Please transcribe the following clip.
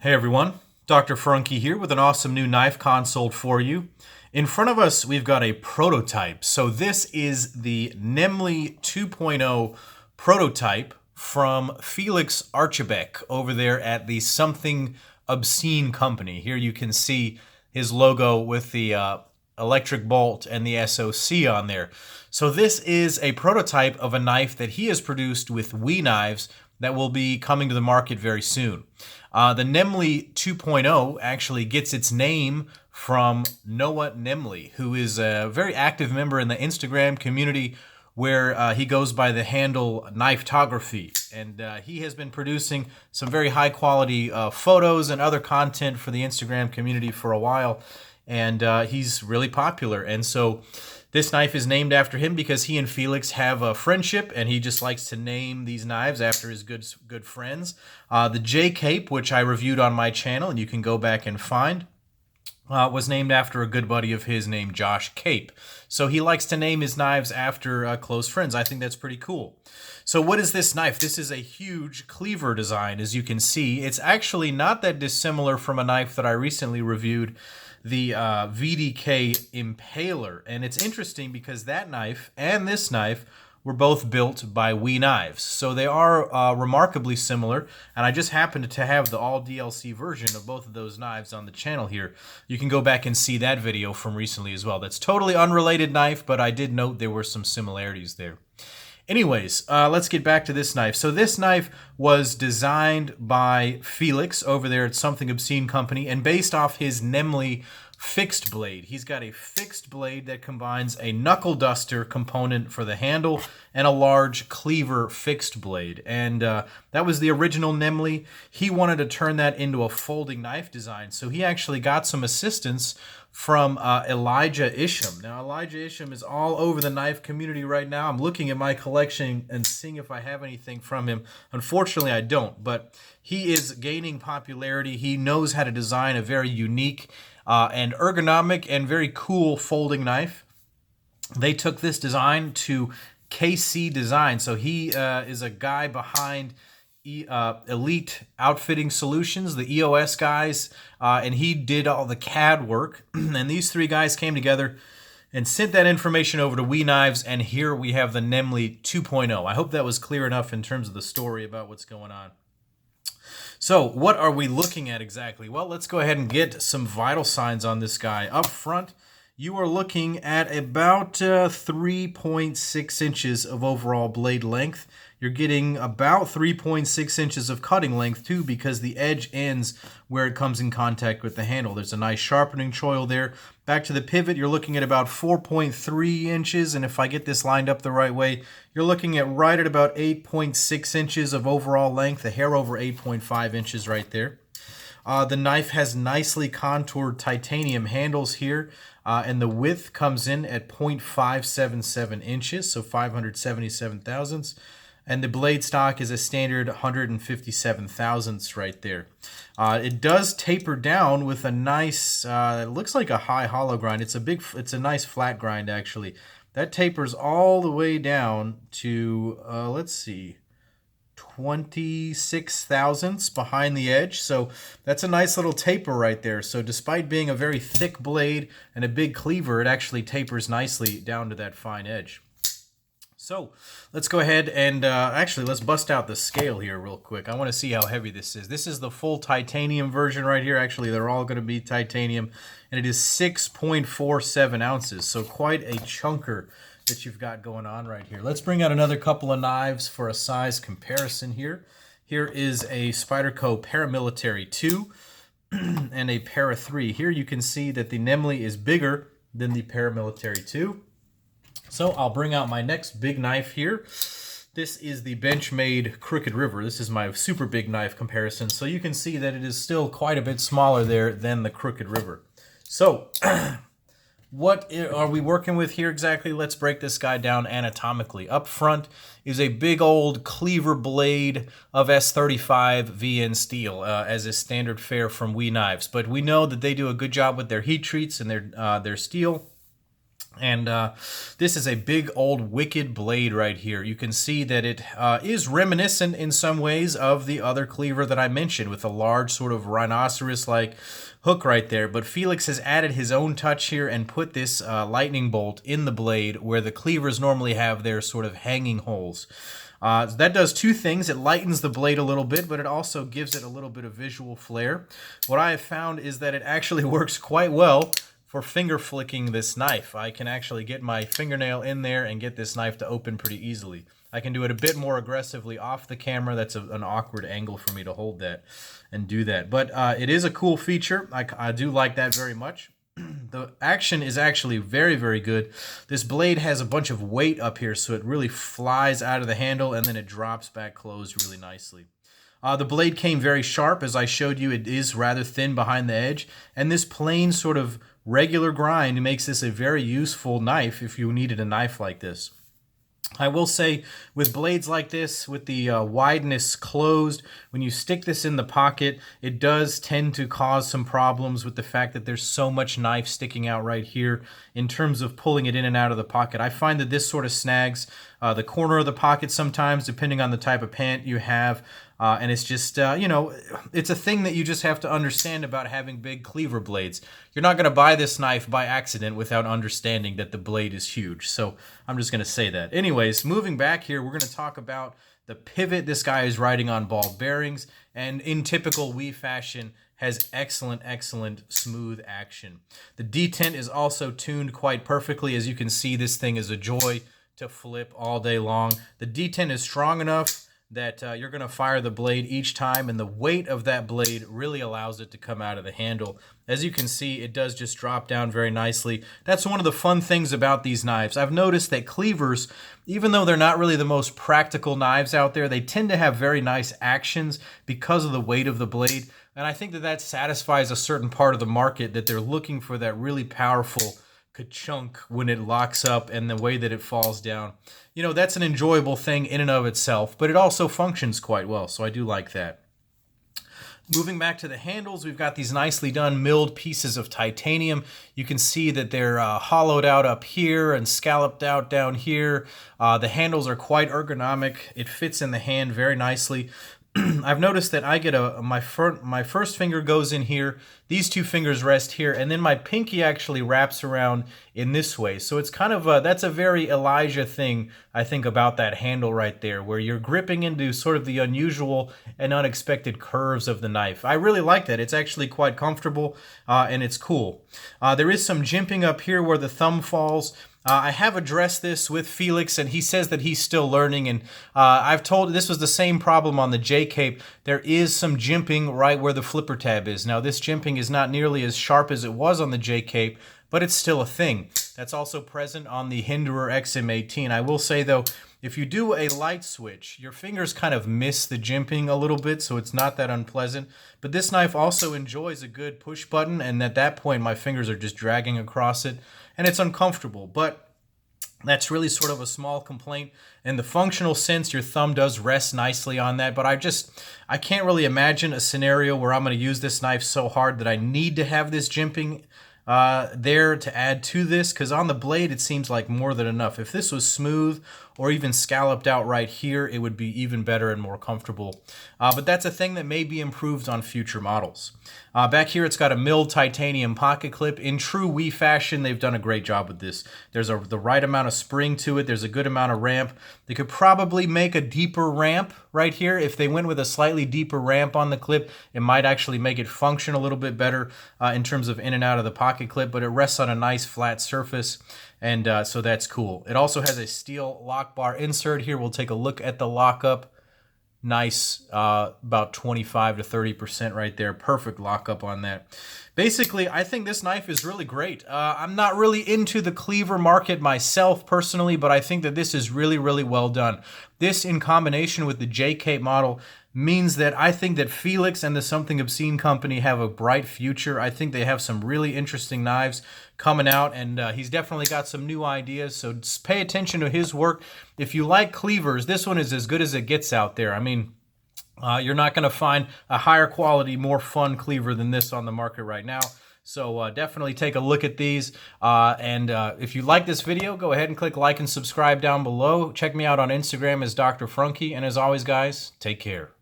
Hey everyone, Dr. Frunky here with an awesome new knife console for you. In front of us, we've got a Protoype. So this is the Nemley 2.0 Protoype from Felix Archibeque over there at the Something Obscene company. Here you can see his logo with the electric bolt and the S.O.C on there. So this is a prototype of a knife that he has produced with WE knives that will be coming to the market very soon. The Nemley 2.0 actually gets its name from Noah Nemley, who is a very active member in the Instagram community where he goes by the handle Knifetography. And he has been producing some very high quality photos and other content for the Instagram community for a while. And he's really popular. And so this knife is named after him because he and Felix have a friendship, and he just likes to name these knives after his good friends. The J Cape, which I reviewed on my channel, and you can go back and find, was named after a good buddy of his named Josh Cape. So he likes to name his knives after close friends. I think that's pretty cool. So what is this knife? This is a huge cleaver design, as you can see. It's actually not that dissimilar from a knife that I recently reviewed, the VDK Impaler. And it's interesting because that knife and this knife were both built by WE knives. So they are remarkably similar, and I just happened to have the all DLC version of both of those knives on the channel here. You can go back and see that video from recently as well. That's totally unrelated knife, but I did note there were some similarities there. Anyways, let's get back to this knife. So this knife was designed by Felix over there at Something Obscene Company and based off his Nemley fixed blade. He's got a fixed blade that combines a knuckle duster component for the handle and a large cleaver fixed blade. And that was the original Nemley. He wanted to turn that into a folding knife design, so he actually got some assistance from Elijah Isham. Now, Elijah Isham is all over the knife community right now. I'm looking at my collection and seeing if I have anything from him. Unfortunately, I don't, but he is gaining popularity. He knows how to design a very unique and ergonomic and very cool folding knife. They took this design to KC Design. So he is a guy behind Elite Outfitting Solutions, the EOS guys, and he did all the CAD work. And these three guys came together and sent that information over to WE Knives, and here we have the Nemley 2.0. I hope that was clear enough in terms of the story about what's going on. So what are we looking at exactly? Well, let's go ahead and get some vital signs on this guy. Up front, you are looking at about 3.6 inches of overall blade length. You're getting about 3.6 inches of cutting length too, because the edge ends where it comes in contact with the handle. There's a nice sharpening choil there. Back to the pivot, you're looking at about 4.3 inches, and if I get this lined up the right way, you're looking at right at about 8.6 inches of overall length, a hair over 8.5 inches right there. The knife has nicely contoured titanium handles here, and the width comes in at 0.577 inches, so 577 thousandths. And the blade stock is a standard 157 thousandths right there. It does taper down with a nice, it looks like a high hollow grind. It's a nice flat grind actually. That tapers all the way down to, let's see, 26 thousandths behind the edge. So that's a nice little taper right there. So despite being a very thick blade and a big cleaver, it actually tapers nicely down to that fine edge. So let's go ahead and actually let's bust out the scale here real quick. I want to see how heavy this is. This is the full titanium version right here. Actually, they're all going to be titanium, and it is 6.47 ounces. So quite a chunker that you've got going on right here. Let's bring out another couple of knives for a size comparison here. Here is a Spyderco Paramilitary 2 and a Para 3. Here you can see that the Nemley is bigger than the Paramilitary 2. So I'll bring out my next big knife here. This is the Benchmade Crooked River. This is my super big knife comparison. So you can see that it is still quite a bit smaller there than the Crooked River. So what are we working with here exactly? Let's break this guy down anatomically. Up front is a big old cleaver blade of S35 VN steel as is standard fare from WE Knives. But we know that they do a good job with their heat treats and their steel. And this is a big old wicked blade right here. You can see that it is reminiscent in some ways of the other cleaver that I mentioned, with a large sort of rhinoceros-like hook right there. But Felix has added his own touch here and put this lightning bolt in the blade where the cleavers normally have their sort of hanging holes. That does two things. It lightens the blade a little bit, but it also gives it a little bit of visual flair. What I have found is that it actually works quite well for finger flicking this knife. I can actually get my fingernail in there and get this knife to open pretty easily. I can do it a bit more aggressively off the camera. That's an awkward angle for me to hold that and do that. But it is a cool feature. I do like that very much. The action is actually very, very good. This blade has a bunch of weight up here, so it really flies out of the handle and then it drops back closed really nicely. The blade came very sharp. As I showed you, it is rather thin behind the edge, and this plain sort of regular grind makes this a very useful knife if you needed a knife like this. I will say, with blades like this, with the wideness closed, when you stick this in the pocket, it does tend to cause some problems with the fact that there's so much knife sticking out right here in terms of pulling it in and out of the pocket. I find that this sort of snags the corner of the pocket sometimes, depending on the type of pant you have. And it's just, you know, it's a thing that you just have to understand about having big cleaver blades. You're not going to buy this knife by accident without understanding that the blade is huge. So I'm just going to say that. Anyways, moving back here, we're going to talk about the pivot. This guy is riding on ball bearings, and in typical Wii fashion, has excellent, excellent smooth action. The detent is also tuned quite perfectly. As you can see, this thing is a joy to flip all day long. The detent is strong enough that you're going to fire the blade each time, and the weight of that blade really allows it to come out of the handle. As you can see, it does just drop down very nicely. That's one of the fun things about these knives. I've noticed that cleavers, even though they're not really the most practical knives out there, they tend to have very nice actions because of the weight of the blade, and I think that that satisfies a certain part of the market, that they're looking for that really powerful ka-chunk when it locks up and the way that it falls down. You know, that's an enjoyable thing in and of itself, but it also functions quite well, so I do like that. Moving back to the handles, we've got these nicely done milled pieces of titanium. You can see that they're hollowed out up here and scalloped out down here. The handles are quite ergonomic. It fits in the hand very nicely. I've noticed that I get my first finger goes in here, these two fingers rest here, and then my pinky actually wraps around in this way. So it's kind of that's a very Elijah thing, I think, about that handle right there, where you're gripping into sort of the unusual and unexpected curves of the knife. I really like that. It's actually quite comfortable and it's cool. There is some jimping up here where the thumb falls. I have addressed this with Felix, and he says that he's still learning, and I've told this was the same problem on the J-Cape. There is some jimping right where the flipper tab is. Now, this jimping is not nearly as sharp as it was on the J-Cape, but it's still a thing. That's also present on the Hinderer XM18. I will say, though, if you do a light switch, your fingers kind of miss the jimping a little bit, so it's not that unpleasant. But this knife also enjoys a good push button, and at that point, my fingers are just dragging across it, and it's uncomfortable. But that's really sort of a small complaint. In the functional sense, your thumb does rest nicely on that, but I can't really imagine a scenario where I'm going to use this knife so hard that I need to have this jimping there to add to this, because on the blade it seems like more than enough. If this was smooth or even scalloped out right here, it would be even better and more comfortable. But that's a thing that may be improved on future models. Back here it's got a milled titanium pocket clip. In true Wii fashion, they've done a great job with this. There's the right amount of spring to it. There's a good amount of ramp. They could probably make a deeper ramp right here. If they went with a slightly deeper ramp on the clip, it might actually make it function a little bit better in terms of in and out of the pocket clip, but it rests on a nice flat surface, and so that's cool. It also has a steel lock bar insert here. We'll take a look at the lockup. Nice, about 25 to 30% right there. Perfect lockup on that. Basically, I think this knife is really great. I'm not really into the cleaver market myself personally, but I think that this is really, really well done. This, in combination with the J-Cape model, means that I think that Felix and the Something Obscene company have a bright future. I think they have some really interesting knives coming out, and he's definitely got some new ideas, so just pay attention to his work. If you like cleavers, this one is as good as it gets out there. I mean, you're not going to find a higher quality, more fun cleaver than this on the market right now. So definitely take a look at these. And if you like this video, go ahead and click like and subscribe down below. Check me out on Instagram as Dr. Frunky. And as always, guys, take care.